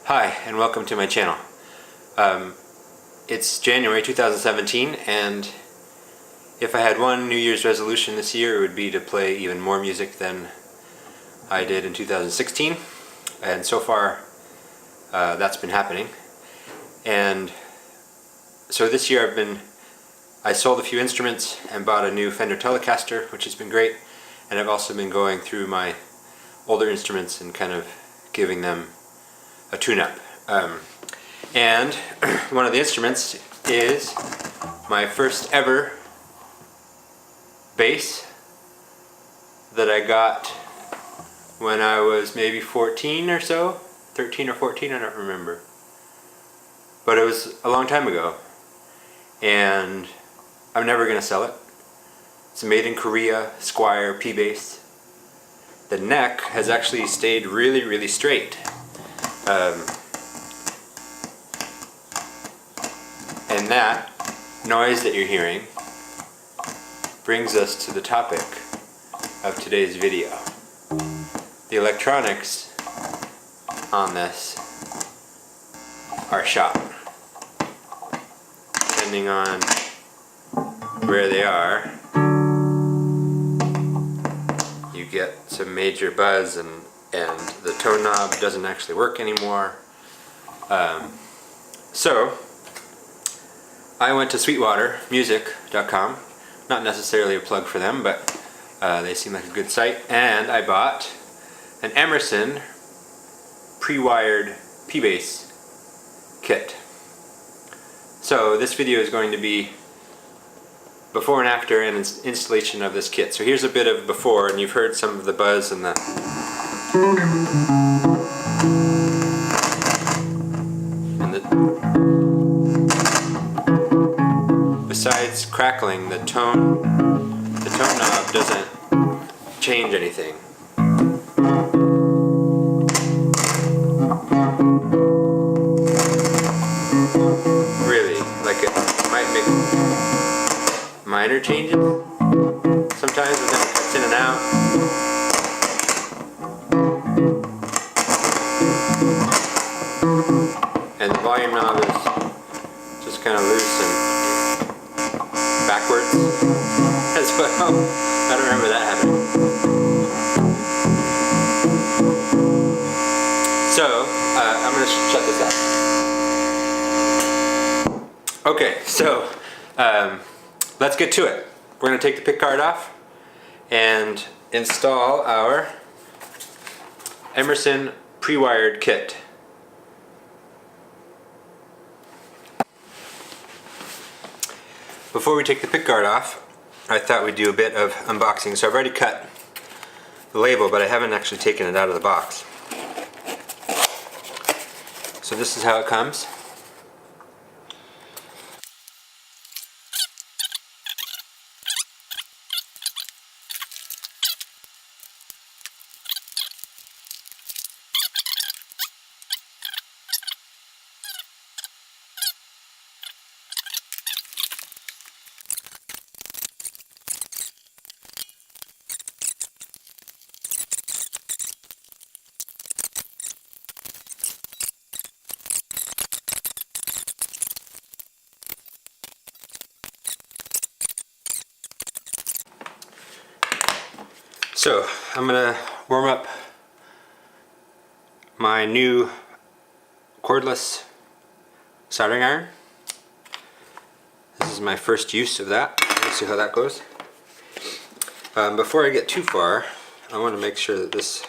Hi, and welcome to my channel. It's January 2017, and if I had one New Year's resolution this year, it would be to play even more music than I did in 2016. And so far, that's been happening. And so this year I sold a few instruments and bought a new Fender Telecaster, which has been great. And I've also been going through my older instruments and kind of giving them a tune-up. And one of the instruments is my first ever bass that I got when I was maybe 14 or so, 13 or 14, I don't remember. But it was a long time ago, and I'm never going to sell it. It's a made in Korea Squier P bass. The neck has actually stayed really, really straight. And that noise that you're hearing brings us to the topic of today's video. The electronics on this are shot. Depending on where they are, you get some major buzz, and the tone knob doesn't actually work anymore. So I went to sweetwatermusic.com, not necessarily a plug for them, but they seem like a good site, and I bought an Emerson pre-wired P-Bass kit. So this video is going to be before and after an installation of this kit. So here's a bit of before, and you've heard some of the buzz and the besides crackling, the tone knob doesn't change anything. Really, like it might make minor changes sometimes, but then it cuts in and out. And the volume knob is just kind of loose and backwards as well. I don't remember that happening. So, I'm going to shut this off. Okay, so let's get to it. We're going to take the pick guard off and install our Emerson pre-wired kit. Before we take the pick guard off, I thought we'd do a bit of unboxing. So I've already cut the label, but I haven't actually taken it out of the box. So this is how it comes. So I'm going to warm up my new cordless soldering iron. This is my first use of that. Let's see how that goes. Before I get too far, I want to make sure that this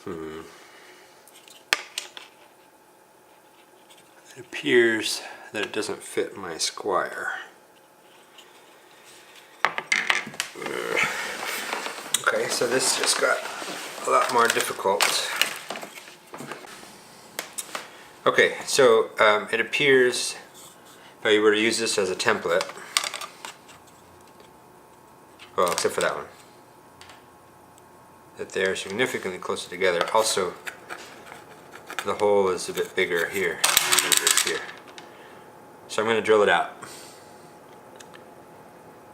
it appears that it doesn't fit my Squier. Okay, so this just got a lot more difficult. Okay, so it appears, if I were to use this as a template, well, except for that one, that they're significantly closer together. Also, the hole is a bit bigger here than it is here. So I'm going to drill it out,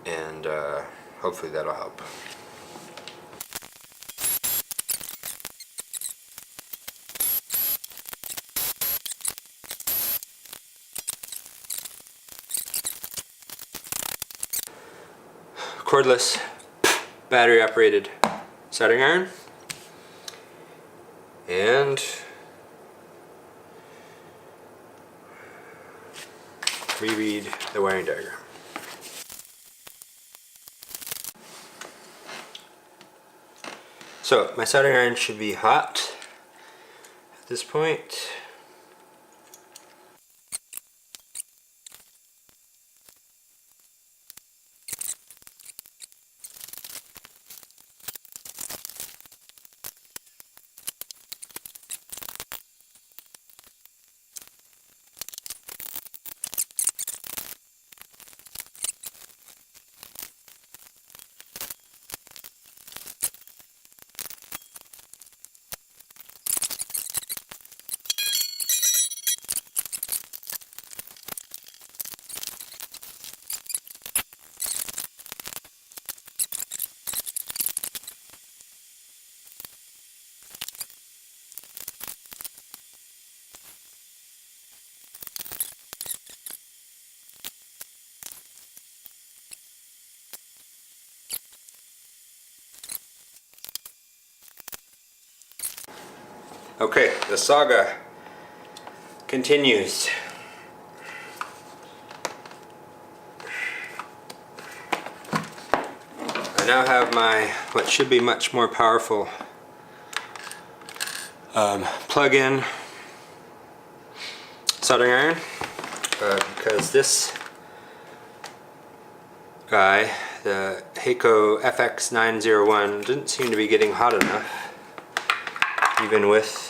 and hopefully that'll help. cordless battery operated soldering iron and reread the wiring diagram. So my soldering iron should be hot at this point. Okay, the saga continues. I now have my, what should be much more powerful plug-in soldering iron, because this guy, the Hakko FX901, didn't seem to be getting hot enough, even with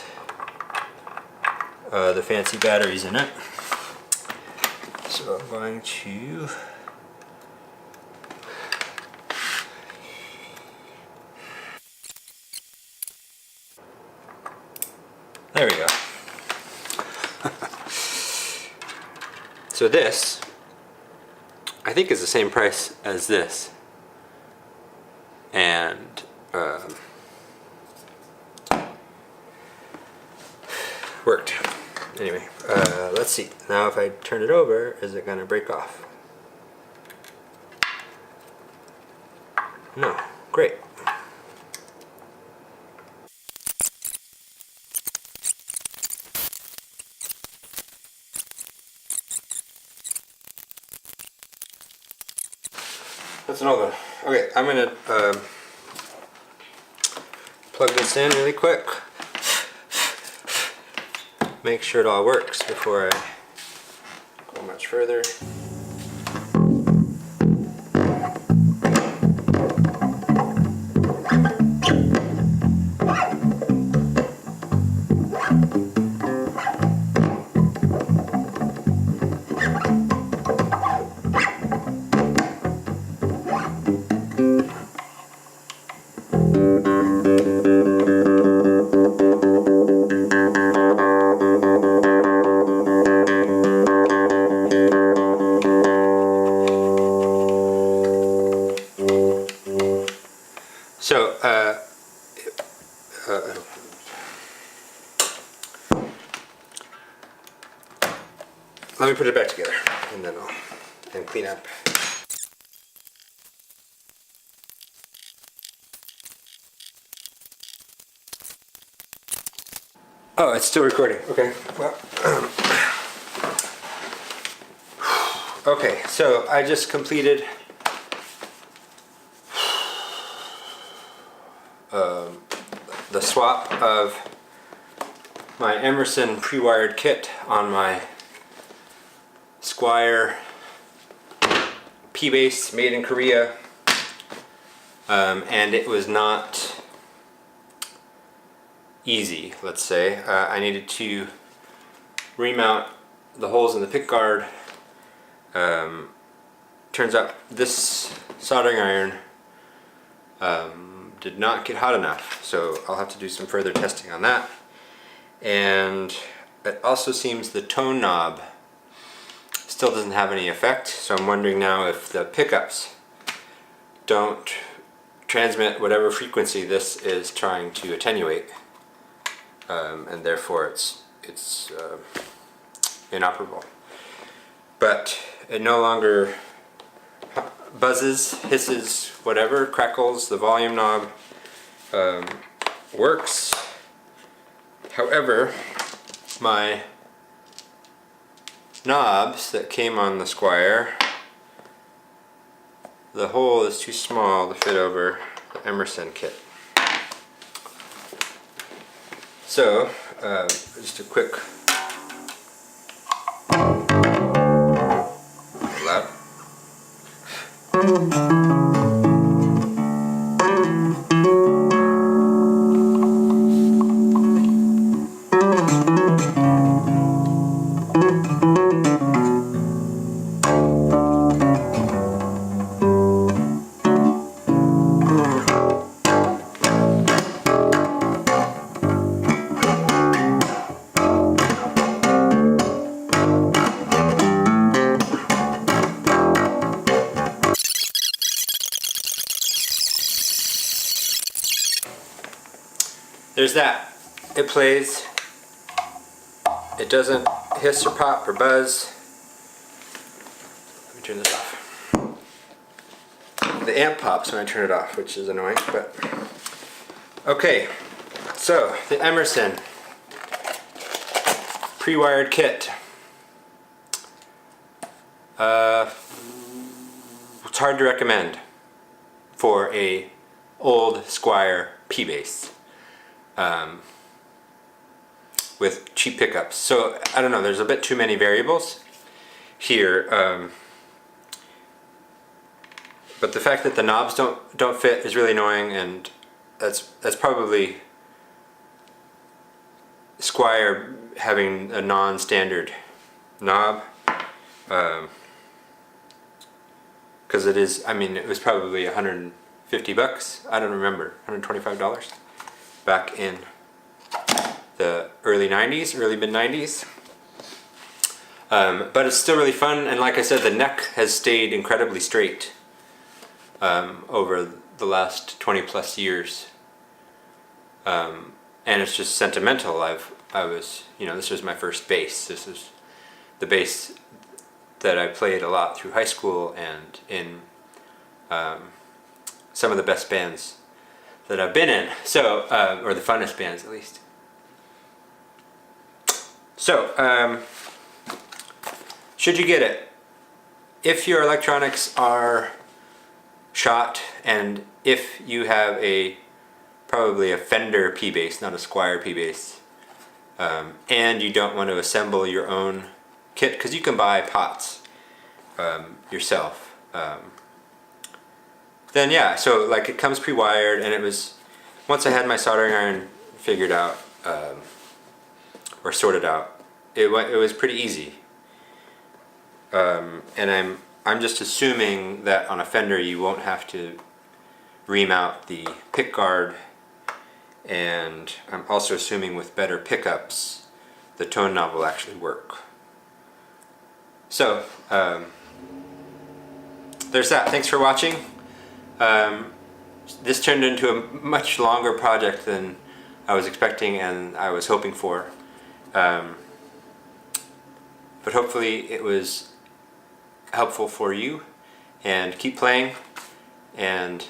the fancy batteries in it. So I'm going to there we go. So this, I think, is the same price as this, and worked. Anyway, let's see. Now if I turn it over, is it going to break off? No. Great. That's an old one. Okay, I'm going to plug this in really quick. Make sure it all works before I go much further. So, let me put it back together, and then I'll clean up. Oh, it's still recording. Okay. Well, okay. So I just completed the swap of my Emerson pre-wired kit on my Squier P-Base made in Korea, and it was not easy, let's say. I needed to remount the holes in the pick guard. Turns out this soldering iron did not get hot enough, so I'll have to do some further testing on that. And it also seems the tone knob still doesn't have any effect, so I'm wondering now if the pickups don't transmit whatever frequency this is trying to attenuate, and therefore it's inoperable. But it no longer buzzes, hisses, whatever, crackles. The volume knob works. However, my knobs that came on the Squier, the hole is too small to fit over the Emerson kit. So, just a quick loud. There's that. It plays. It doesn't hiss or pop or buzz. Let me turn this off. The amp pops when I turn it off, which is annoying, but okay. So, the Emerson pre-wired kit. It's hard to recommend for a old Squier P-Bass. With cheap pickups. So I don't know, there's a bit too many variables here, but the fact that the knobs don't fit is really annoying, and that's probably Squier having a non-standard knob, because it is, I mean, it was probably $150, I don't remember, $125 back in the early 90s, early mid 90s. But it's still really fun, and like I said, the neck has stayed incredibly straight over the last 20 plus years. And it's just sentimental. I was, you know, this was my first bass. This is the bass that I played a lot through high school and in some of the best bands that I've been in, so or the funnest bands at least. So, should you get it? If your electronics are shot, and if you have probably a Fender P-Bass, not a Squier P-Bass, and you don't want to assemble your own kit, because you can buy pots yourself. Then yeah, so like it comes pre-wired, and it was, once I had my soldering iron figured out, or sorted out, it was pretty easy. And I'm just assuming that on a Fender you won't have to remount the pick guard, and I'm also assuming with better pickups the tone knob will actually work. So there's that. Thanks for watching. This turned into a much longer project than I was expecting and I was hoping for. But hopefully it was helpful for you, and keep playing, and